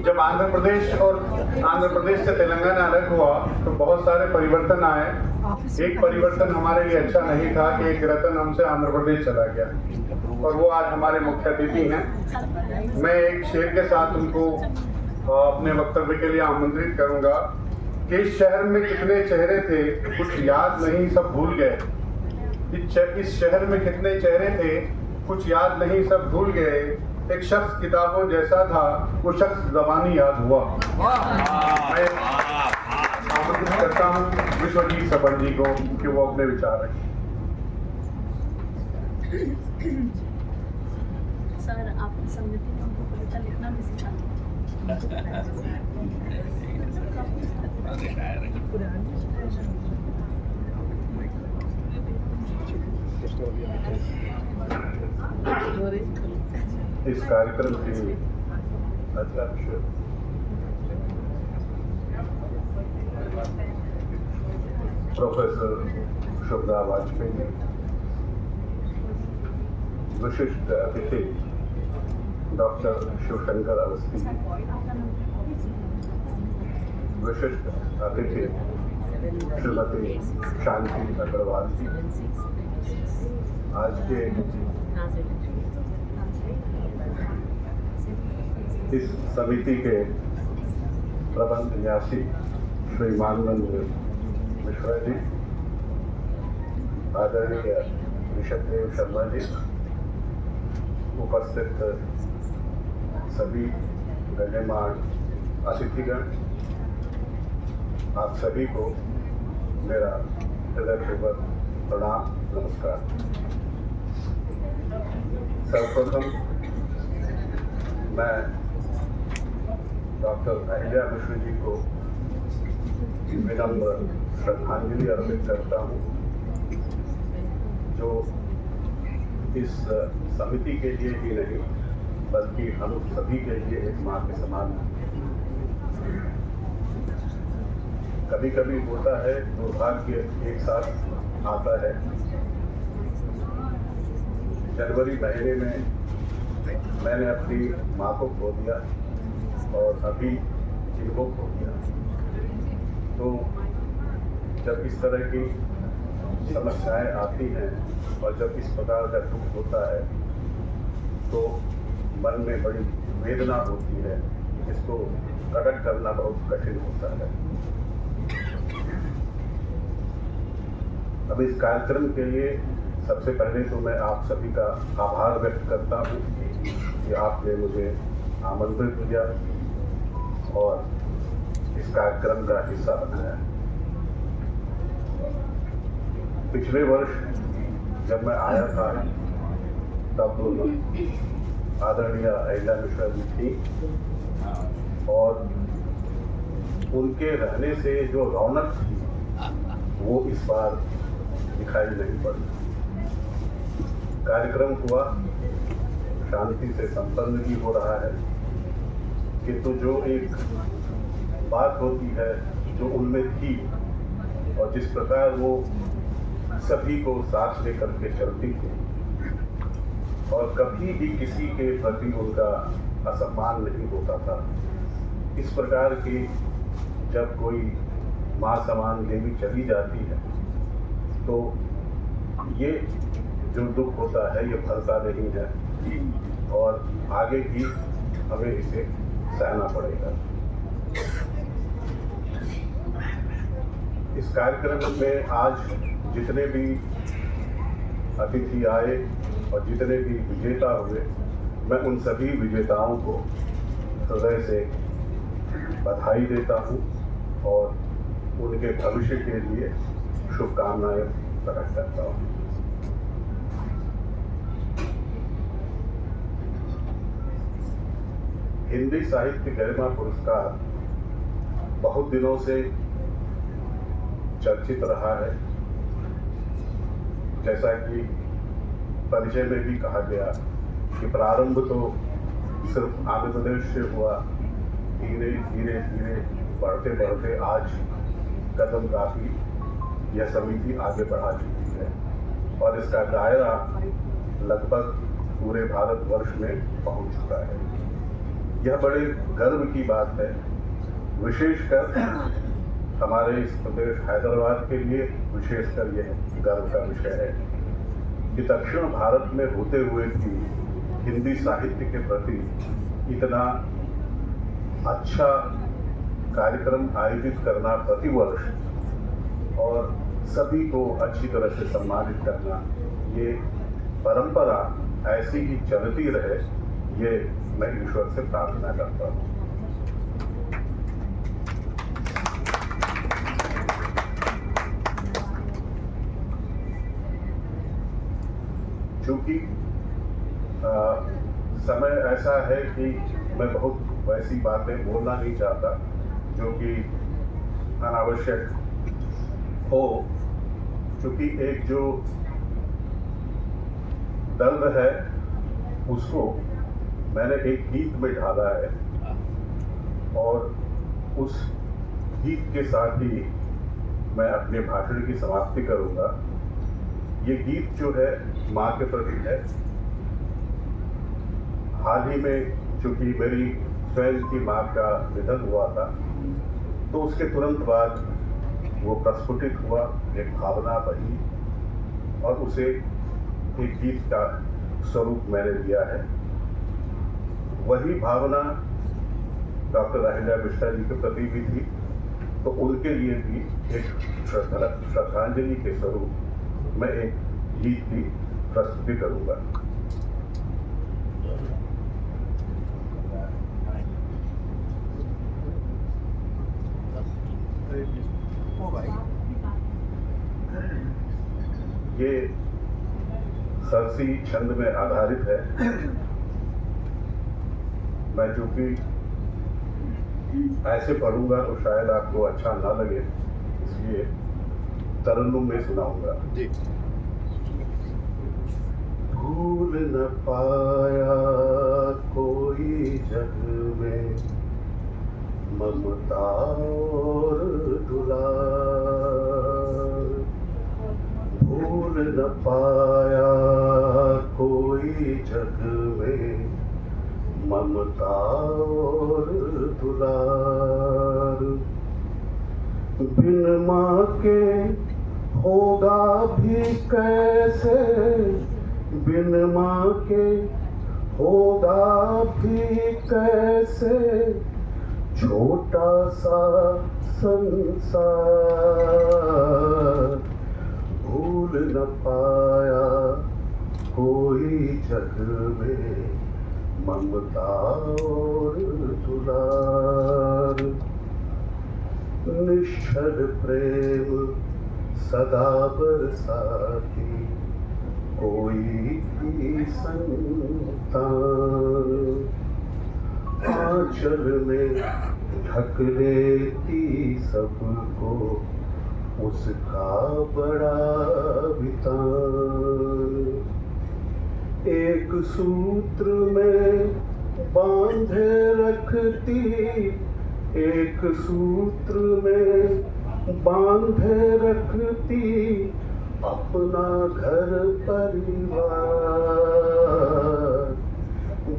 जब आंध्र प्रदेश से तेलंगाना अलग हुआ तो बहुत सारे परिवर्तन आए। एक परिवर्तन हमारे लिए अच्छा नहीं था कि एक रतन हमसे आंध्र प्रदेश चला गया, और वो आज हमारे मुख्य अतिथि हैं। मैं एक शेर के साथ उनको अपने वक्तव्य के लिए आमंत्रित करूंगा कि इस शहर में कितने चेहरे थे, कुछ याद नहीं सब भूल गए। इस शहर में कितने चेहरे थे, कुछ याद नहीं सब भूल गए। एक शख्स किताबों जैसा था, वो शख्स ज़बानी याद हुआ। मैं आमंत्रित करता हूँ विश्वजीत सबल जी को कि वो अपने विचार रखें। सर, आपकी संगति में उनको कविता लिखना भी सिखाते हैं। इस कार्यक्रम की अध्यक्ष प्रोफेसर शुभदा वाजपेयी, विशिष्ट अतिथि डॉक्टर शिवशंकर अवस्थी, विशिष्ट अतिथि श्रीमती शांति अग्रवाल, आज के इस समिति के प्रबंध न्यासी श्री मानवेंद्र मिश्रा जी, आदरणीय ऋषभदेव शर्मा जी, उपस्थित सभी गण्यमान्य अतिथिगण, आप सभी को मेरा हृदयपूर्वक प्रणाम, नमस्कार। सर्वप्रथम मैं डॉक्टर अहिल्या मिश्र जी को विनम्र श्रद्धांजलि अर्पित करता हूँ, जो इस समिति के लिए ही नहीं बल्कि हम सभी के लिए एक माँ के समान है। कभी कभी होता है दुर्भाग्य एक साथ आता है। जनवरी महीने में मैंने अपनी माँ को खो दिया और अभी इनको खो दिया। तो जब इस तरह की समस्याएं आती हैं और जब इस प्रकार का दुख होता है तो मन में बड़ी वेदना होती है, इसको प्रकट करना बहुत कठिन होता है। अब इस कार्यक्रम के लिए सबसे पहले तो मैं आप सभी का आभार व्यक्त करता हूँ कि आपने मुझे आमंत्रित किया और इस कार्यक्रम का हिस्सा बनाया। पिछले वर्ष जब मैं आया था तब आदरणीय अहिल्या मिश्रा जी थी और उनके रहने से जो रौनक थी वो इस बार दिखाई नहीं पड़ी। कार्यक्रम हुआ, शांति से संपन्न भी हो रहा है, किंतु जो एक बात होती है जो उनमें थी और जिस प्रकार वो सभी को साथ लेकर के चलती थी और कभी भी किसी के प्रति उनका असम्मान नहीं होता था, इस प्रकार की जब कोई माँ समान देवी चली जाती है तो ये जो दुख होता है ये भरता नहीं है और आगे भी हमें इसे सहना पड़ेगा। इस कार्यक्रम में आज जितने भी अतिथि आए और जितने भी विजेता हुए, मैं उन सभी विजेताओं को हृदय से बधाई देता हूँ और उनके भविष्य के लिए शुभकामनाएं प्रकट करता हूँ। हिंदी साहित्य गरिमा पुरस्कार बहुत दिनों से चर्चित रहा है। जैसा कि परिचय में भी कहा गया कि प्रारंभ तो सिर्फ आंध्र प्रदेश से हुआ, धीरे धीरे धीरे बढ़ते बढ़ते आज कदम काफी यह समिति आगे बढ़ा चुकी है और इसका दायरा लगभग पूरे भारतवर्ष में पहुंच चुका है। यह बड़े गर्व की बात है, विशेषकर हमारे इस प्रदेश हैदराबाद के लिए विशेषकर यह गर्व का विषय है कि दक्षिण भारत में होते हुए भी हिंदी साहित्य के प्रति इतना अच्छा कार्यक्रम आयोजित करना प्रतिवर्ष और सभी को अच्छी तरह से सम्मानित करना, ये परंपरा ऐसी ही चलती रहे, ये मैं ईश्वर से प्रार्थना करता हूँ। चूंकि समय ऐसा है कि मैं बहुत वैसी बातें बोलना नहीं चाहता जो कि अनावश्यक हो, क्योंकि एक जो दर्द है उसको मैंने एक गीत में ढाला है और उस गीत के साथ ही मैं अपने भाषण की समाप्ति करूंगा। ये गीत जो है माँ के प्रति है। हाल ही में चूंकि मेरी स्वयं की माँ का निधन हुआ था, तो उसके तुरंत बाद वो प्रस्फुटित हुआ, एक भावना बनी और उसे एक गीत का स्वरूप मैंने दिया है। वही भावना डॉक्टर राहिला मिश्रा जी के प्रति भी थी, तो उनके लिए भी एक श्रद्धांजलि के स्वरूप मैं एक गीत की प्रस्तुति करूंगा। ये सरसी छंद में आधारित है। मैं चूंकि ऐसे पढ़ूंगा तो शायद आपको अच्छा ना लगे, इसलिए तरन्नुम में सुनाऊंगा। भूल न पाया कोई जग में ममता और दुलार, भूल न पाया कोई जग में ममता और दुलार, बिन माँ के होगा भी कैसे, बिन माँ के होगा भी कैसे छोटा सा संसार, भूल न पाया कोई जग में ममता और दुलार, निश्चल प्रेम सदा बरसाती कोई भी संतान, आंचल में ढक लेती सबको उसका बड़ा वितान, एक सूत्र में बांधे रखती, एक सूत्र में बांधे रखती अपना घर परिवार,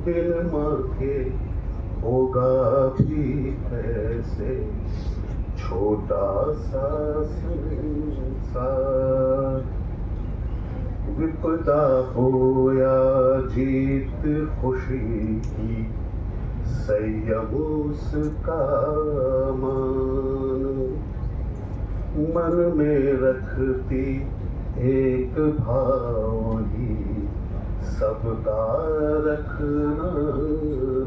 बिन माँ के होगा भी कैसे छोटा सा संसार, विपदा हो या जीत खुशी की संयम उसका मान, मन में रखती एक भाव ही सबका रखना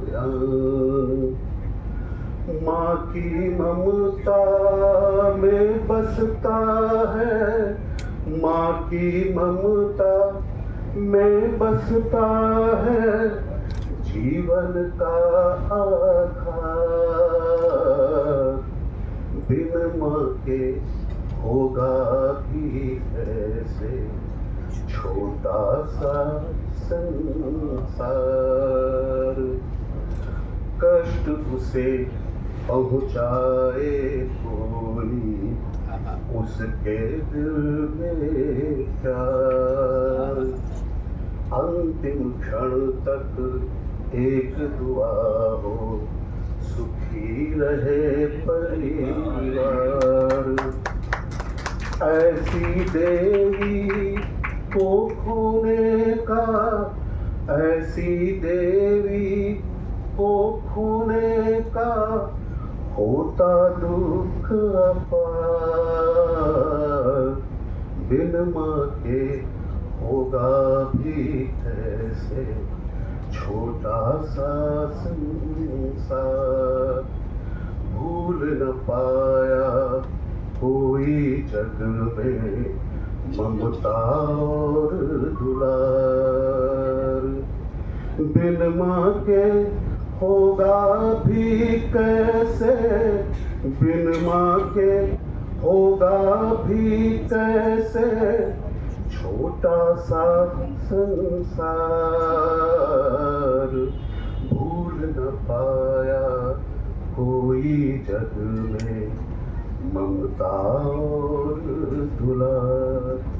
ध्यान, माँ की ममता में बसता है, माँ की ममता में बसता है जीवन का आधार, बिन माँ के होगा भी ऐसे छोटा सा संसार, कष्ट उसे पहुँचाए कोई उसके दिल में प्यार, अंतिम क्षण तक एक दुआ हो, सुखी रहे परिवार। ऐसी देवी को खोने का, ऐसी देवी को खोने का होता दुख अपार। बिन माँ के होगा भी कैसे छोटा सा संसार। भूल न पाया कोई जग में ममता और दुलार। बिन माँ के होगा भी कैसे, बिन माँ के होगा भी कैसे छोटा सा संसार। भूल न पाया कोई जग में ममता और दुलार।